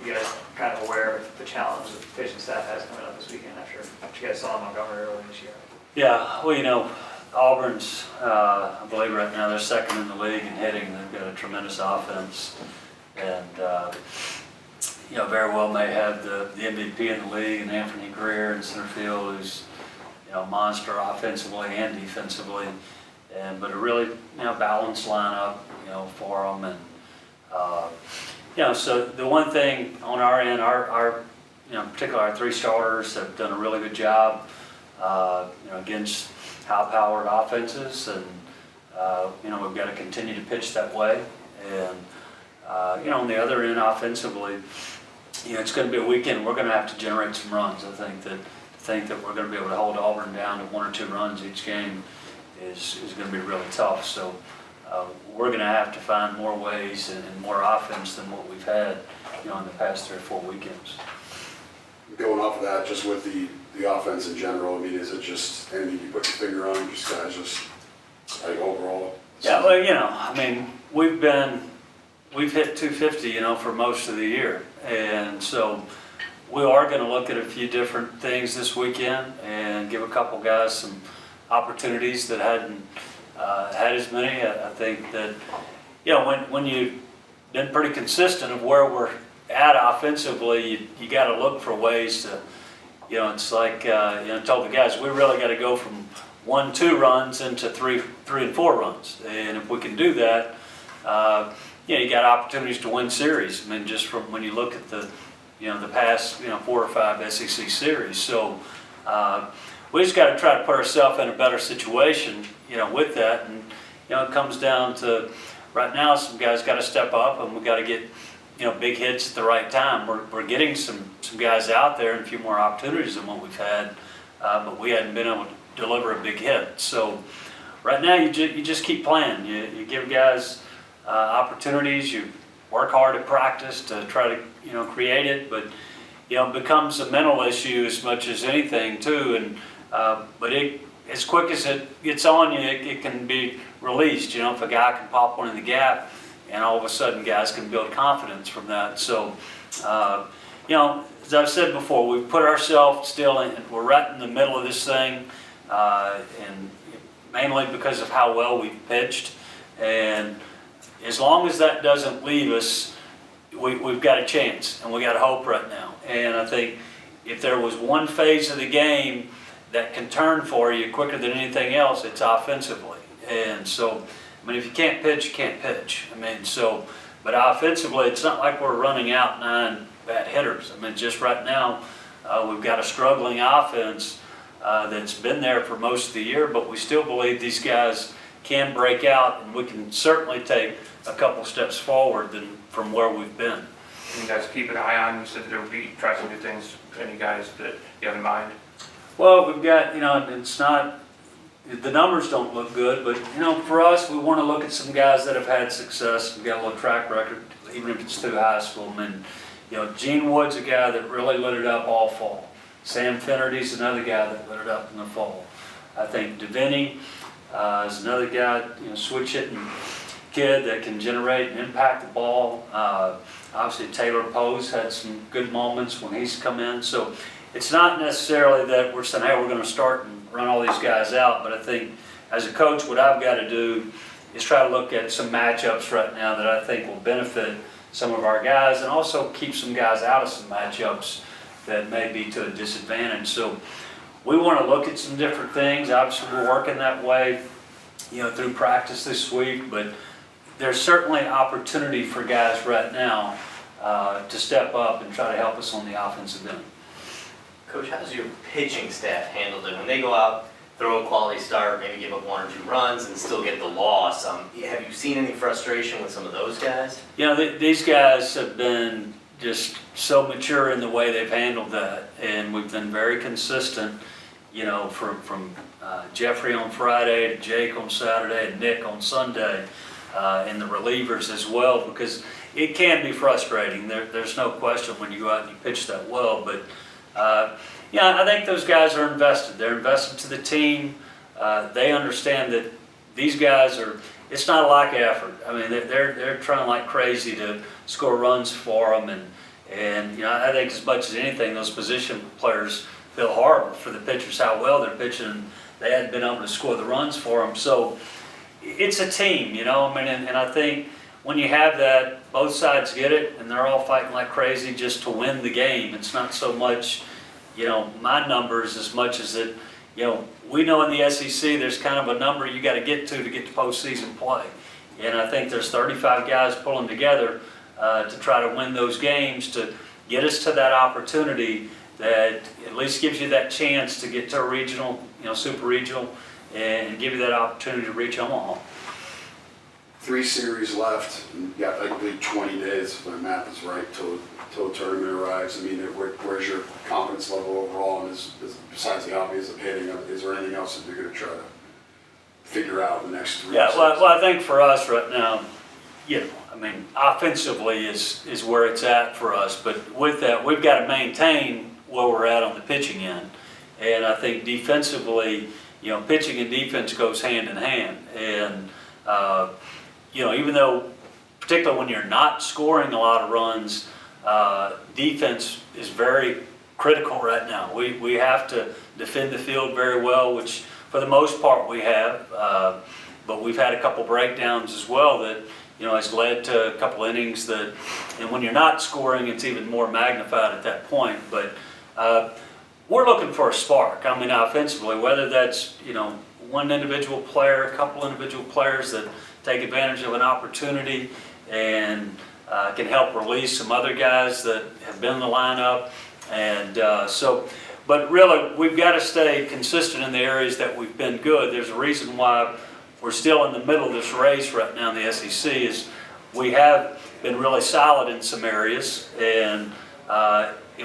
you guys kind of aware of the challenge that the pitching staff has coming up this weekend after you guys saw Montgomery earlier this year? Yeah, well, Auburn's, I believe right now they're second in the league in hitting. They've got a tremendous offense, and very well may have the MVP in the league, and Anthony Greer in center field, who's a monster offensively and defensively, but a really balanced lineup for them. And so the one thing on our end, our particularly our three starters have done a really good job against high-powered offenses, and we've got to continue to pitch that way. And on the other end, offensively, it's going to be a weekend we're going to have to generate some runs. I think that we're going to be able to hold Auburn down to 1 or 2 runs each game is going to be really tough. So we're going to have to find more ways and more offense than what we've had in the past 3 or 4 weekends. Going off of that, just with the offense in general, I mean, is it just anything you put your finger on, just guys just like overall? Yeah, well, I mean, we've hit 250, for most of the year, and so we are going to look at a few different things this weekend and give a couple guys some opportunities that hadn't had as many. I think that when you've been pretty consistent of where we're at offensively, you got to look for ways to, it's like I told the guys, we really got to go from 1-2 runs into 3 and 4 runs, and if we can do that, you got opportunities to win series. I mean, just from when you look at the past 4 or 5 SEC series. So we just got to try to put ourselves in a better situation, with that, and it comes down to right now some guys got to step up, and we got to get big hits at the right time. We're getting some guys out there and a few more opportunities than what we've had, but we hadn't been able to deliver a big hit. So right now you just keep playing. You give guys opportunities. You work hard at practice to try to create it, but it becomes a mental issue as much as anything too. And but as quick as it gets on you, it can be released. If a guy can pop one in the gap, and all of a sudden guys can build confidence from that. So as I've said before, we've put ourselves still in. We're right in the middle of this thing, and mainly because of how well we've pitched. And as long as that doesn't leave us, we've got a chance, and we got hope right now. And I think if there was one phase of the game that can turn for you quicker than anything else, it's offensively. And so, I mean, if you can't pitch, you can't pitch. I mean, but offensively, it's not like we're running out 9 bad hitters. I mean, just right now, we've got a struggling offense that's been there for most of the year, but we still believe these guys can break out, and we can certainly take a couple steps forward from where we've been. You guys keep an eye on, you said that there would be, try some new things, any guys that you have in mind? Well, we've got, it's not, the numbers don't look good, but, for us, we want to look at some guys that have had success. We've got a little track record, even if it's through high school. And, Gene Wood's a guy that really lit it up all fall. Sam Finnerty's another guy that lit it up in the fall. I think Deviney is another guy, switch hitting kid that can generate and impact the ball. Obviously, Taylor Poe's had some good moments when he's come in. So it's not necessarily that we're saying, hey, we're going to start and run all these guys out, but I think as a coach, what I've got to do is try to look at some matchups right now that I think will benefit some of our guys, and also keep some guys out of some matchups that may be to a disadvantage. So we want to look at some different things. Obviously, we're working that way, through practice this week, but there's certainly opportunity for guys right now to step up and try to help us on the offensive end. Coach, how's your pitching staff handled it? When they go out, throw a quality start, maybe give up 1 or 2 runs and still get the loss, have you seen any frustration with some of those guys? These guys have been just so mature in the way they've handled that, and we've been very consistent, from Jeffrey on Friday to Jake on Saturday and Nick on Sunday, and the relievers as well, because it can be frustrating. There's no question when you go out and you pitch that well, but I think those guys are invested. They're invested to the team. They understand that these guys are, it's not a lack of effort. I mean, they're trying like crazy to score runs for them, and And, I think as much as anything, those position players feel horrible for the pitchers, how well they're pitching. They hadn't been able to score the runs for them. So it's a team, and I think when you have that, both sides get it, and they're all fighting like crazy just to win the game. It's not so much, my numbers as much as that, we know in the SEC there's kind of a number you got to get to postseason play. And I think there's 35 guys pulling together to try to win those games to get us to that opportunity that at least gives you that chance to get to a regional, super regional, and give you that opportunity to reach Omaha. 3 series left, and you got, I believe, 20 days, if my math is right, till the tournament arrives. I mean, where's your confidence level overall? And besides the obvious of hitting, is there anything else that you're going to try to figure out in the next 3 Yeah, series? well, I think for us right now, offensively is where it's at for us. But with that, we've got to maintain where we're at on the pitching end. And I think defensively, pitching and defense goes hand in hand. And, even though, particularly when you're not scoring a lot of runs, defense is very critical right now. We have to defend the field very well, which for the most part we have. But we've had a couple breakdowns as well that, has led to a couple innings and when you're not scoring, it's even more magnified at that point. But we're looking for a spark. Offensively, whether that's, one individual player, a couple individual players that take advantage of an opportunity and can help release some other guys that have been in the lineup. And but really, we've got to stay consistent in the areas that we've been good. There's a reason why we're still in the middle of this race right now in the SEC is we have been really solid in some areas, and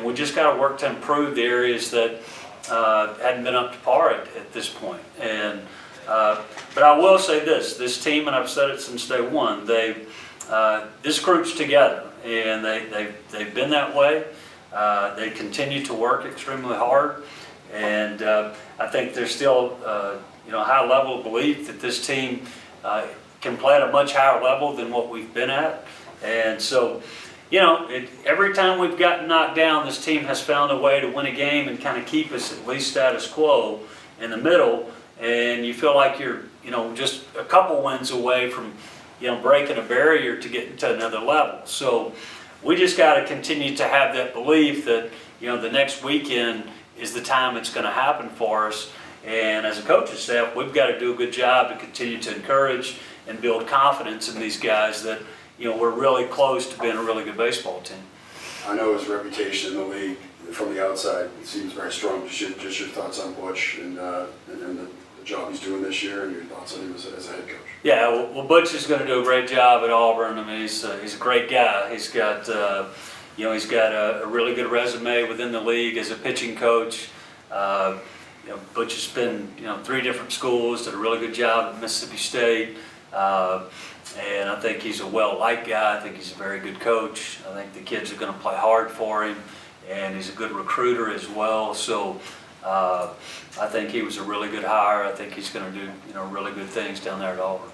we just got to work to improve the areas that hadn't been up to par at this point. And but I will say this team, and I've said it since day one, this group's together, and they've been that way. They continue to work extremely hard, and I think there's still a high level of belief that this team can play at a much higher level than what we've been at. And so, every time we've gotten knocked down, this team has found a way to win a game and kind of keep us at least status quo in the middle. And you feel like you're, just a couple wins away from, breaking a barrier to get to another level. So we just got to continue to have that belief that, the next weekend is the time it's going to happen for us. And as a coaching staff, we've got to do a good job to continue to encourage and build confidence in these guys that, we're really close to being a really good baseball team. I know his reputation in the league from the outside seems very strong. Just your thoughts on Butch and the job he's doing this year, and your thoughts on him as a head coach. Yeah, well, Butch is going to do a great job at Auburn. He's a great guy. He's got he's got a really good resume within the league as a pitching coach. Butch has been 3 different schools, did a really good job at Mississippi State. And I think he's a well-liked guy. I think he's a very good coach. I think the kids are going to play hard for him, and he's a good recruiter as well. So I think he was a really good hire. I think he's going to do really good things down there at Auburn.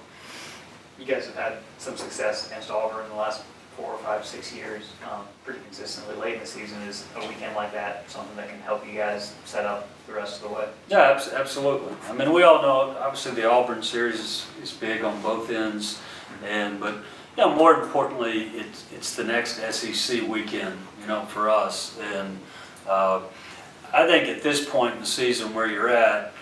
You guys have had some success against Auburn in the last 4 or 5, 6 years, pretty consistently. Late in the season, is a weekend like that something that can help you guys set up the rest of the way? Yeah, absolutely. We all know, obviously, the Auburn series is big on both ends, but more importantly, it's the next SEC weekend, for us. And I think at this point in the season where you're at,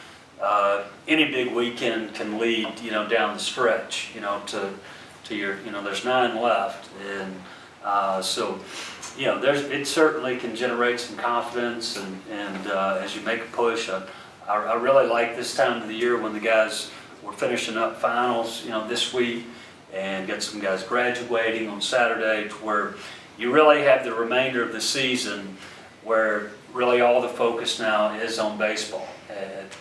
any big weekend can lead, down the stretch, to your, there's 9 left, and so, it certainly can generate some confidence, and as you make a push, I really like this time of the year when the guys were finishing up finals, this week, and got some guys graduating on Saturday, to where you really have the remainder of the season where really all the focus now is on baseball.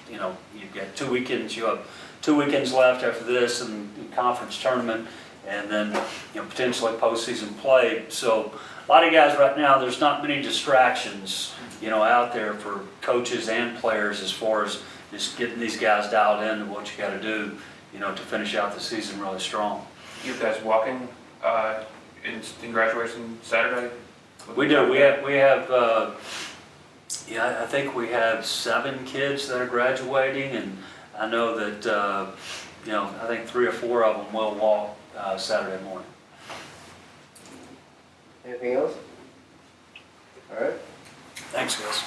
You've got 2 weekends, you have 2 weekends left after this, and conference tournament, and then potentially postseason play. So a lot of guys right now, there's not many distractions out there for coaches and players as far as just getting these guys dialed in to what you got to do to finish out the season really strong. You guys walking in graduation Saturday? We do, we have, yeah, I think we have 7 kids that are graduating, and I know that, you know, I think 3 or 4 of them will walk Saturday morning. Anything else? All right. Thanks, guys.